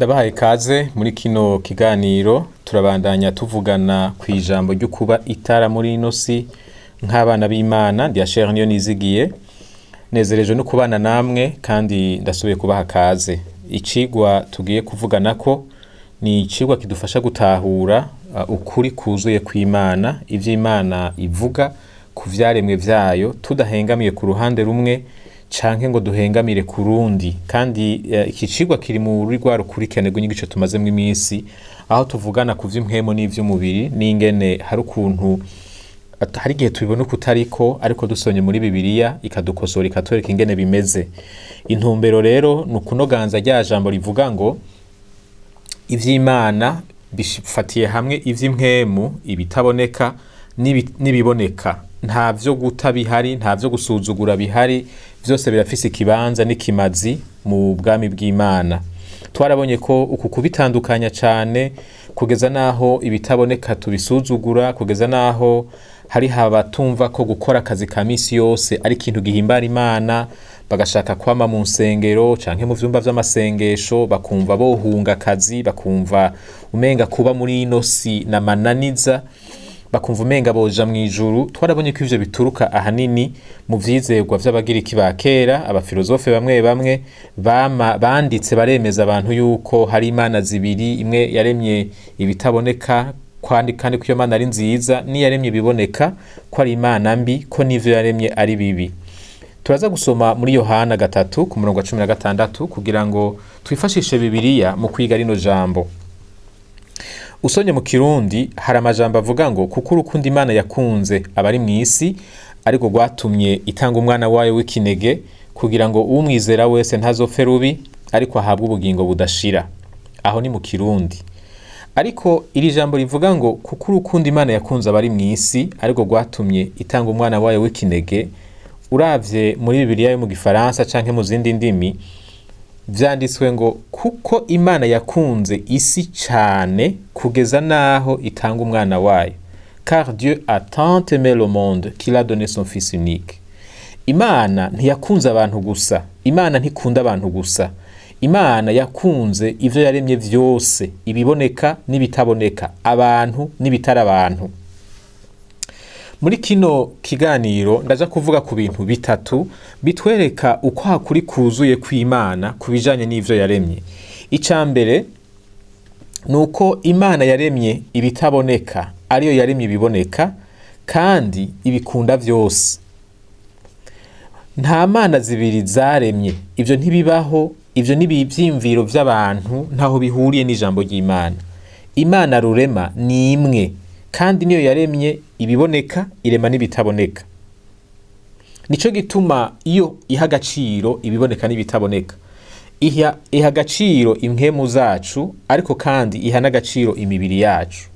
Ndabahaye ikaze muri kino kiganiro turabandanya tuvugana ku ijambo ryo kuba itara muri ino si nk'abana b'Imana. Ndiashere niyo nizigiye nezerejwe no kubana namwe kandi ndasubiye kubaha kaze. Icigwa tugiye kuvugana ko ni icigwa kidufasha gutahura ukuri kuzuye kw'Imana, ivy'Imana ivuga ku vyaremwe vyayo tudahengamiye ku ruhande rumwe canke ngo duhengamire ku rundi. Kandi iki cigwa kiri muri rwa rukurikirane rw'inyigisho tumazemwo iminsi, aho tuvugana ku vy'impwemu n'ivy'umubiri n'ingene hari ukuntu hari igihe tubibona kutariko ariko dusonye muri Bibiliya ikadukosora ikatwereka ingene bimeze. Intumbero rero ni ukunoganza rya jambo rivuga ngo ivy'Imana bifatiye hamwe ivy'impwemu, ibitaboneka n'ibiboneka. Nta vyo guta bihari, nta vyo gusuzugura bihari, vyose birafise ikibanza n'ikimazi mu bwami bw'Imana. Twarabonye ko uku kubitandukanya cane kugeza naho ibitaboneka tubisuzugura, kugeza naho hari abatumva ko gukora akazi ka misi yose ari ikintu gihimbara Imana, bagashaka kwama mu nsengero canke mu vyumba vy'amasengesho, bakumva bohunga akazi, bakumva umenga kuba muri ino si n'amananiza, bakumva umenga boja mw'ijuru. Twarabonye ko ivyo bituruka ahanini mu vyizerwa vy'abagiriki ba kera, abafilozofe bamwe bamwe banditse baremeza abantu yuko hari imana zibiri, imwe yaremye ibitaboneka kandi ko iyo mana ari nziza, n'iyaremye ibiboneka ko ari imana mbi, ko n'ivyo yaremye ari bibi. Turaza gusoma muri Yohana 3 ku murongo wa 16 kugira ngo twifashishe Bibiliya mu kwiga rino jambo. Usonye mu Kirundi hari amajambo avuga ngo kuko urukundo Imana yakunze abari mw'isi ariko rwatumye itanga umwana wayo w'ikinege kugira ngo umwizera wese ntazopfe rubi ariko ahabwe ubugingo budashira. Aho ni mu Kirundi. Ariko iri jambo rivuga ngo kuko urukundo Imana yakunze abari mw'isi ariko rwatumye itanga umwana wayo w'ikinege, uravye muri Bibiliya yo mu Gifaransa canke mu zindi ndimi vyanditswe ngo kuko Imana yakunze isi cane kugeza naho itanga umwana wayo, car Dieu a tant aimé le monde qu'il a donné son fils unique. Imana ntiyakunze abantu gusa, Imana ntikunda abantu gusa, Imana yakunze ivyo yaremye vyose, ibiboneka n'ibitaboneka, abantu n'ibitari abantu. Muri kino kiganiro ndaja kuvuga ku bintu bitatu bitwereka uko hakuri kuzuye kw'Imana kubijanye n'ivyo yaremye. Icambere nuko Imana yaremye ibitaboneka ariyo yaremye ibiboneka kandi ibikunda vyose. Nta mana zibiri zaremye, ivyo ntibibaho, ivyo n'ivyimviro vy'abantu, ntaho bihuriye n'ijambo ry'Imana. Imana rurema ni imwe kandi niyo yaremye ibiboneka irema n'ibitaboneka. Nico gituma iyo iha agaciro ibiboneka n'ibitaboneka, iha agaciro impwemu zacu ariko kandi iha n'agaciro imibiri yacu.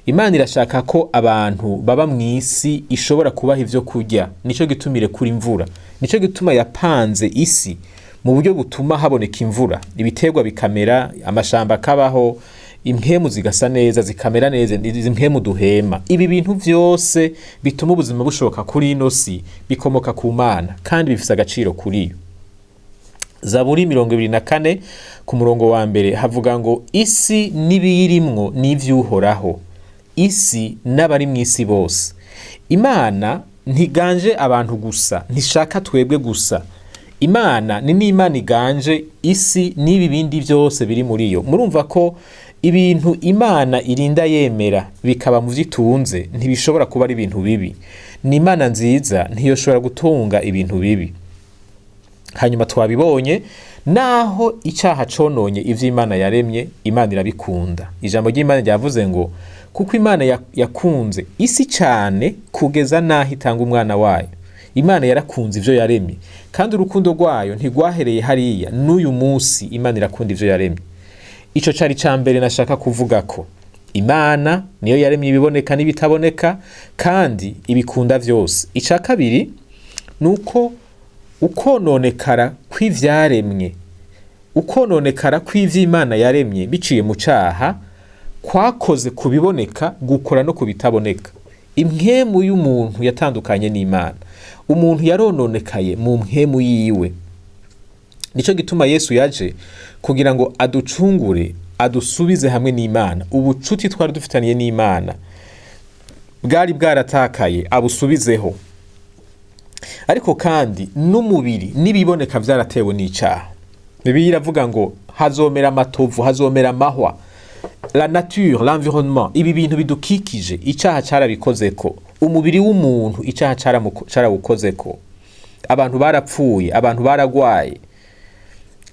Imana irashaka ko abantu baba mw'isi ishobora kubaha ivyo kurya, nico gituma irekura imvura, nico gituma yapanze isi mu buryo butuma haboneka imvura, ibiterwa bikamera, amashamba akabaho, impwemu zigasa neza, zikamera neza, izi mpwemu duhema. Ibi bintu vyose bituma ubuzima bushoboka kuri ino si bikomoka ku Mana kandi bifise agaciro kuri yo. Zaburi 24 ku murongo wa mbere havuga ngo isi n'ibiyirimwo n'ivy'Uhoraho, isi n'abari mw'isi bose. Imana ntiganje abantu gusa, ntishaka twebwe gusa. Imana ni n'Imana iganje isi n'ibi bindi vyose biri muri yo. Murumva ko ibintu Imana irinda yemera bikaba mu vyitunze ntibishobora kuba ari ibintu bibi. Ni Imana nziza, ntiyoshobora gutunga ibintu bibi. Hanyuma twabibonye naho icaha cononye ivy'Imana yaremye, Imana irabikunda. Ijambo ry'Imana ryavuze ngo kuko Imana yakunze isi cane kugeza naho itanga umwana wayo. Imana yarakunze ivyo yaremye kandi urukundo rwayo ntigwahereye hariya, n'uyu munsi Imana irakunda ivyo yaremye. Ico cari cambere nashaka kuvuga ko Imana niyo yaremye ibiboneka n'ibitaboneka kandi ibikunda vyose. Ica kabiri nuko ukononekara kw'ivyaremwe, ukononekara kw'ivy'Imana yaremye biciye mu caha kwakoze kubiboneka gukora no kubitaboneka. Impwemu y'umuntu yatandukanye n'Imana. Umuntu yarononekaye mu mpwemu yiwe. nico gituma Yesu yaje kugira ngo aducungure, adusubize hamwe n'Imana. Ubucuti twari dufitaniye n'Imana bwari bwaratakaye, abusubizeho. Ariko kandi n'umubiri n'ibiboneka vyaratewe n'icaha. Bibiliya iravuga ngo hazomera amatovu, hazomera amahwa. La nature, l'environnement, ibi bintu bidukikije icaha carabikozeko. Umubiri w'umuntu icaha carawukozeko. Abantu barapfuye, abantu baragwaye.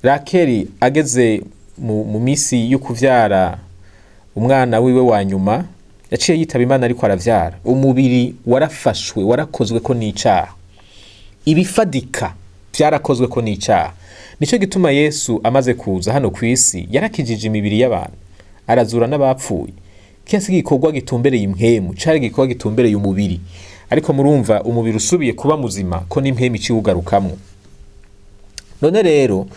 Rakeri ageze mu misi yo kuvyara umwana wiwe wa nyuma, yaciye yitaba Imana ariko aravyara. Umubiri warafashwe, warakozweko n'icaha. Ibifadika vyarakozweko n'icaha. Nico gituma Yesu amaze kuza hano kw'isi yarakijije imibiri y'abantu, arazura n'abapfuye. Kese igikorwa gitumbereye impwemu, cari igikorwa gitumbereye umubiri. Ariko murumva umubiri usubiye kuba muzima ko n'impwemu iciwugarukamwo. None rero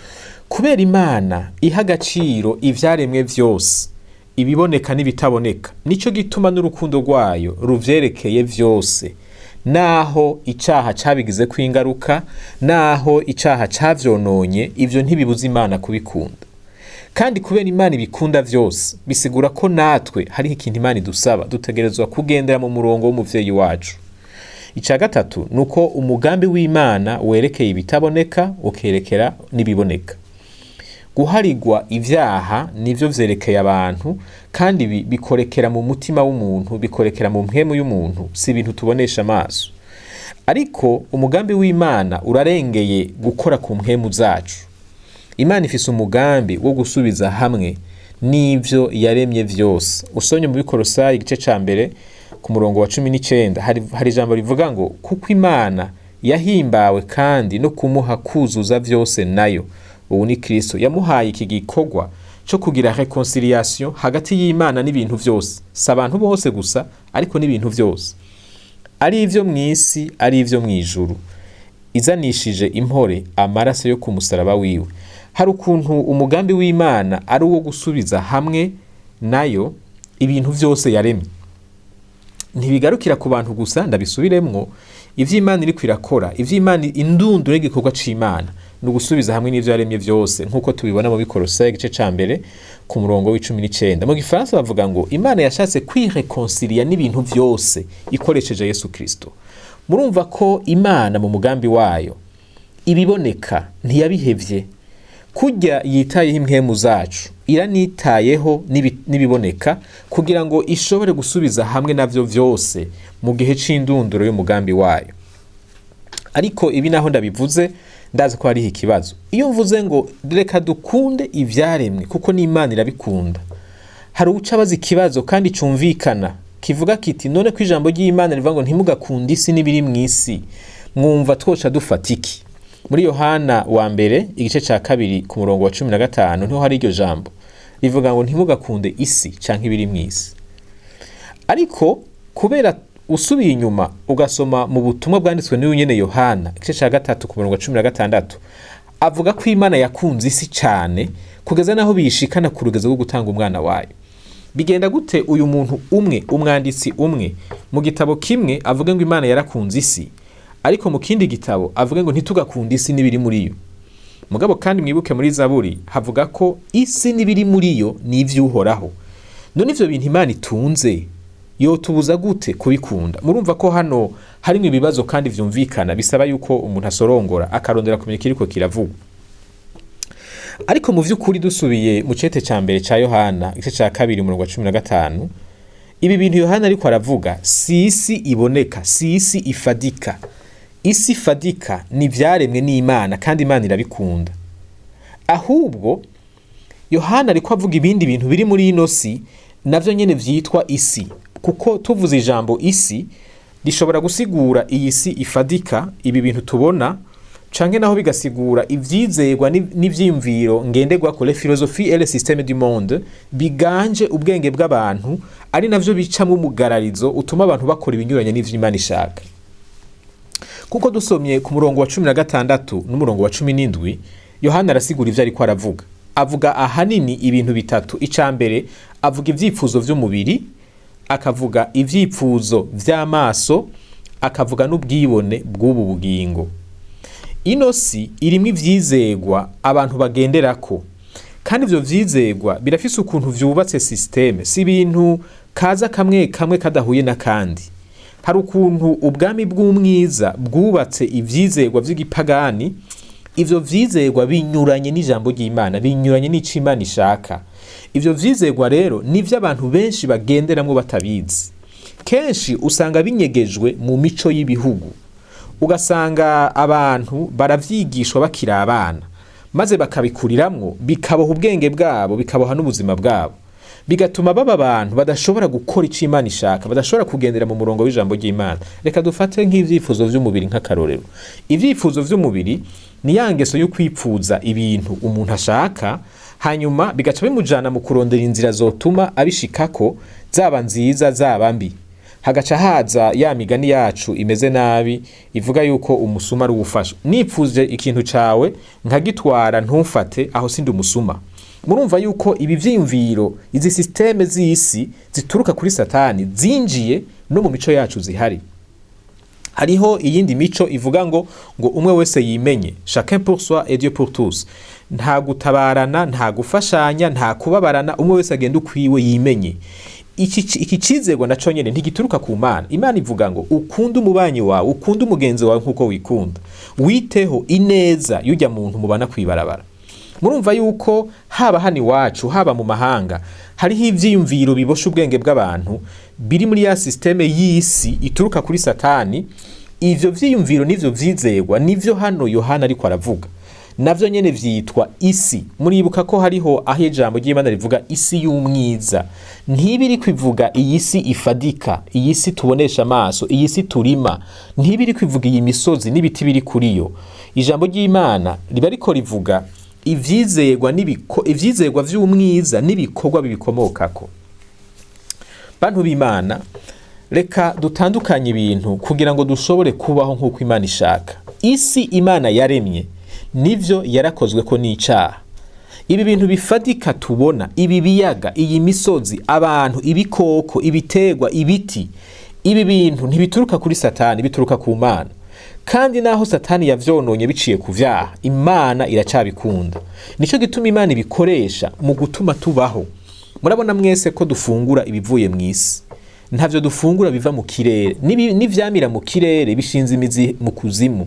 kubera Imana iha agaciro ivyaremwe vyose, ibiboneka n'ibitaboneka, nico gituma n'urukundo rwayo ruvyerekeye vyose. Naho icaha cabigize kwingaruka, naho icaha cavyononye, ivyo ntibibuza Imana kubikunda. Kandi kubera Imana ibikunda vyose, bisigura ko natwe hari ikintu Imana idusaba, dutegerezwa kugendera mu murongo w'umuvyeyi wacu. Ica gatatu nuko umugambi w'Imana werekeye ibitaboneka ukerekera n'ibiboneka. Guharigwa ivyaha nivyo vyerekeye abantu, kandi bikorekera mu mutima w'umuntu, bikorekera mu mpwemu y'umuntu, si ibintu tubonesha amaso. Ariko umugambi w'Imana urarengeye gukora ku mpwemu zacu. Imana ifise umugambi wo gusubiza hamwe n'ivyo yaremye vyose. Usonye mu Bikorosayi igice ca mbere ku murongo wa 19 hari ijambo rivuga ngo kuko Imana yahimbawe kandi no kumuha kuzuza vyose nayo, ubu ni Kristo, yamuhaye iki gikorwa cyo kugira reconciliation hagati y'Imana n'ibintu vyose. Si abantu bose gusa, ariko n'ibintu vyose, ari ivyo mw'isi, ari ivyo mw'ijuru, izanishije impore amaraso yo ku musaraba wiwe. Hari ukuntu umugambi w'Imana ari uwo gusubiza hamwe nayo ibintu vyose yaremye. Ntibigarukira ku bantu gusa, ndabisubiremwo, ivy'Imana iriko irakora, ivy'Imana indunduro y'igikorwa c'Imana no gusubiza hamwe n'ivyo yaremye vyose, nkuko tubibona mu Bikorosayi igice ca mbere ku murongo w'19. Mu Gifaransa bavuga ngo Imana yashatse kwireconcilia n'ibintu vyose ikoresheje Yesu Kristo. Murumva ko Imana mu mugambi wayo ibiboneka ntiyabihevye. Kurya yitayeho impwemu zacu, iranitayeho n'ibiboneka kugira ngo ishobore gusubiza hamwe navyo vyose mu gihe c'indunduro y'umugambi wayo. Ariko ibi naho ndabivuze, ndazi ko hariho ikibazo. Iyo mvuze ngo reka dukunde ivyaremwe kuko n'Imana irabikunda, hari uca bazi ikibazo kandi cumvikana kivuga kiti none ko ijambo ry'Imana rivuga ngo ntimugakunde isi n'ibiri mw'isi, mwumva twoca dufata iki? Muri Yohana wa mbere igice ca kabiri ku murongo wa 15 niho hari iryo jambo rivuga ngo ntimugakunde isi canke ibiri mw'isi. Ariko kubera usubiye inyuma ugasoma mu butumwa bwanditswe n'uyu nyene Yohana igice ca gatatu ku murongo wa 16, avuga ko Imana yakunze isi cane kugeza naho biyishikana ku rugezo rwo gutanga umwana wayo. Bigenda gute uyu muntu umwe, umwanditsi umwe mu gitabo kimwe avuga ngo Imana yarakunze isi, ariko mu kindi gitabo avuga ngo ntitugakunde isi n'ibiri muri yo? Mugabo kandi mwibuke muri Zaburi havuga ko isi n'ibiri muri yo ni ivy'Uhoraho. None ivyo bintu Imana itunze yotubuza gute kubikunda? Murumva ko hano harimwe ibibazo kandi vyumvikana, bisaba yuko umuntu asorongora akarondera kumenya kiriko kiravugwa. Ariko mu vy'ukuri dusubiye mu cete ca mbere ca Yohana igice ca kabiri umurongo wa 15, ibi bintu Yohana ariko aravuga si isi iboneka, si isi ifadika. Isi ifadika ni vyaremwe n'Imana kandi Imana irabikunda. Ahubwo Yohana ariko avuga ibindi bintu biri muri ino si navyo nyene vyitwa isi, kuko tuvuze ijambo isi rishobora gusigura iyi si ifadika, ibi bintu tubona, canke naho bigasigura ivyizerwa n'ivyimviro ngenderwa ko le philosophie et le système du monde biganje ubwenge bw'abantu, ari navyo bicamwe umugararizo utuma abantu bakora ibinyuranye n'ivy'Imana ishaka. Kuko dusomye ku murongo wa 16 n'umurongo wa 17, Yohana arasigura ivyo ariko aravuga. Avuga ahanini ibintu bitatu. Icambere avuga ivyipfuzo vy'umubiri, akavuga ivyipfuzo vy'amaso, akavuga n'ubwibone bw'ubu bugingo. ino si irimwo ivyizegwa abantu bagenderako, kandi ivyo vyizegwa birafise ukuntu vyubatse systeme, si ibintu kaza kamwe kamwe kadahuye n'akandi. Hari ukuntu ubwami bw'umwiza bwubatse ivyizegwa vy'igipagani, ivyo vyizegwa binyuranye n'ijambo ry'Imana, binyuranye n'ico Imana ishaka. Ivyo vyizegwa rero nivyo abantu benshi bagenderamwo batabizi. Kenshi usanga binyegejwe mu mico y'ibihugu, ugasanga abantu baravyigishwa bakiri abana, maze bakabikuriramwo, bikaboha ubwenge bwabo, bikaboha n'ubuzima bwabo, bigatuma baba abantu badashobora gukora ico Imana ishaka, badashobora kugendera mu murongo w'ijambo ry'Imana. Reka dufate nk'ivyifuzo vy'umubiri nk'akarorero. Ivyifuzo vy'umubiri ni ya ngeso yo kwipfuza ibintu umuntu ashaka, hanyuma bigaca bimujana mu kurondera inzira zotuma abishikako, zaba nziza zaba mbi. Hagaca haza ya migani yacu imeze nabi ivuga yuko umusuma ari ugufasha. Nipfuje ikintu cawe nkagitwara ntumfate, aho sindi umusuma. Murumva yuko ibi vyiyumviro, izi systeme z'isi zituruka kuri Satani zinjiye no mu mico yacu zihari. Hariho iyindi mico ivuga ngo umwe wese yimenye, chacun pour soi et Dieu pour tous. Nta gutabarana, nta gufashanya, nta kubabarana, umwe wese agenda ukwiwe yimenye. Iki cizego naco nyene ntigituruka ku Mana. Imana ivuga ngo ukunda umubanyi wawe, ukunda umugenzi wawe nkuko wikunda, witeho ineza y'ujya muntu mubana kwibarabara. Murumva yuko haba hani wacu, haba mu mahanga, hariho ivyiyumviro bibosha ubwenge bw'abantu biri muri ya systeme y'isi ituruka kuri Satani. Ivyo vyiyumviro nivyo vyizegwa, nivyo hano Yohana ariko aravuga, navyo nyene vyitwa isi. Muribuka ko hariho aho ijambo ry'Imana rivuga isi y'umwiza, ntibiri kwivuga iyi si ifadika, iyi si tubonesha amaso, iyi si turima, ntibiri kwivuga iyi misozi n'ibiti biri kuriyo. Ijambo ry'Imana riba riko rivuga ivyizegwa vy'umwiza n'ibikorwa bibikomokako. Bantu b'Imana, reka dutandukanye ibintu kugira ngo dushobore kubaho nk'uko Imana ishaka. Isi Imana yaremye nivyo yarakozwe ko n'icaha. Ibi bintu bifadika tubona, ibi biyaga, iyi misozi, abantu, ibikoko, ibitegwa, ibiti, ibi bintu ntibituruka kuri Satani, bituruka ku Mana. Kandi naho Satani yavyononye biciye ku vyaha, Imana iracabikunda. Nico gituma Imana ibikoresha mu gutuma tubaho. Murabona mwese ko dufungura ibivuye mw'isi. Ntavyo dufungura biva mu kirere, n'ivyamira mu kirere bishinze imizi mu kuzimu.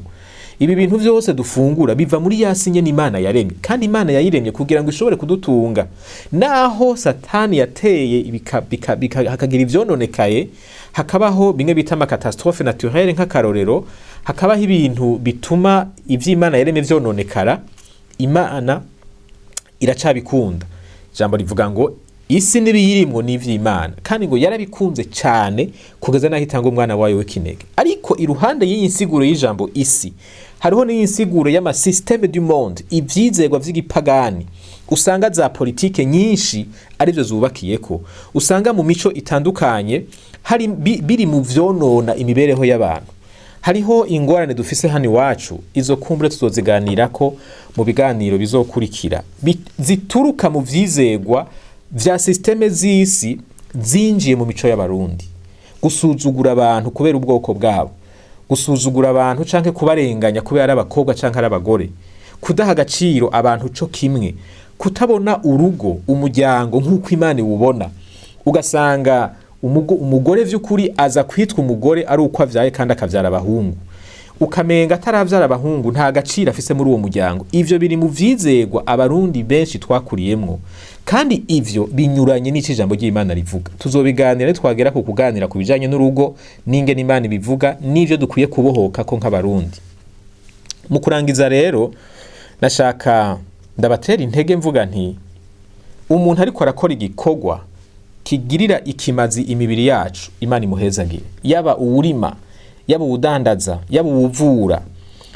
Ibi bintu vyose dufungura biva muri yasinye n'Imana yaremye, kandi Imana yayiremye kugira ngo ishobore kudutunga. Naho Satani yateye hakagira ivyononekaye, hakabaho bimwe bita amakatastrophe naturelle nk'akarorero, hakabaho ibintu bituma ivy'Imana yaremye vyononekara, Imana iracabikunda. Ijambo rivuga ngo isi n'ibiyirimwo n'ivy'Imana, kandi ngo yarabikunze cyane kugeza naho itanga umwana wayo w'ikinege. Ariko iruhande y'iyi nsiguro y'ijambo isi, hariho n'insiguro y'ama système du monde, ivyizegwa vy'igipagani. Usanga za politike nyinshi arivyo zubakiyeko, usanga mu mico itandukanye hari biri mu vyonona imibereho y'abantu. Hariho ingorane dufise hano iwacu, izo kumbure tuzoziganirako mu biganiro bizokurikira, zituruka mu vyizegwa vya systeme z'isi zinjiye mu mico y'abarundi. Gusuzugura abantu kubera ubwoko bwabo, gusuzugura abantu canke kubarenganya kubera ari abakobwa canke ari abagore, kudaha agaciro abantu co kimwe, kutabona urugo, umuryango nk'uko Imana iwubona. Ugasanga umugore vy'ukuri aza kwitwa umugore ari uko avyaye kandi akavyara abahungu, ukamenga ataravyara abahungu nta gaciro afise muri uwo muryango. Ivyo biri mu vyizegwa abarundi benshi twakuriyemwo, kandi ivyo binyuranye n'ico ijambo ry'Imana rivuga. Tuzobiganira twagera ku kuganira ku bijanye n'urugo, n'ingene Imana ibivuga, n'ivyo dukwiye kubohoka ko nk'abarundi. Mu kurangiza rero, nashaka ndabatera intege mvuga nti umuntu ariko arakora igikorwa kigirira ikimazi imibiri yacu, Imana imuhezagire. Yaba uwurima, yaba uwudandaza, yaba uwuvura,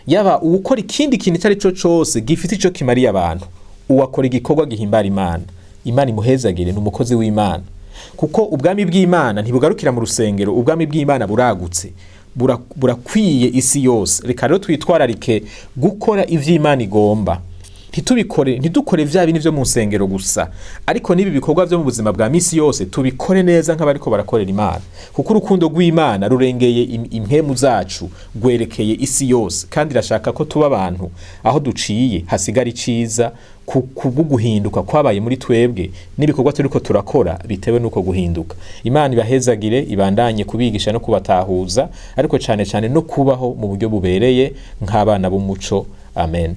yaba uwukora ikindi kintu itari cyo cyose gifite ico kimariye abantu, uwakora igikorwa gihimbara Imana, Imana imuhezagire, n'umukozi w'Imana. Kuko ubwami bw'Imana ntibugarukira mu rusengero, ubwami bw'Imana buragutse, burakwiye isi yose. Reka rero twitwararike gukora ivy'Imana igomba. ntidukore vya bintu vyo mu nsengero gusa, ariko nibi bikorwa vyo mu buzima bwa misi yose tubikore neza nk'abariko barakorera Imana, kuko urukundo rw'Imana rurengeye impemu zacu, rwerekeye isi yose, kandi irashaka ko tuba abantu aho duciye hasigara iciza, kubwo guhinduka kwabaye muri twebwe n'ibikorwa turiko turakora bitewe nuko guhinduka. Imana ibahezagire, ibandanye kubigisha no kubatahuza, ariko cane cane no kubaho mu buryo bubereye nk'abana b'umuco. Amen.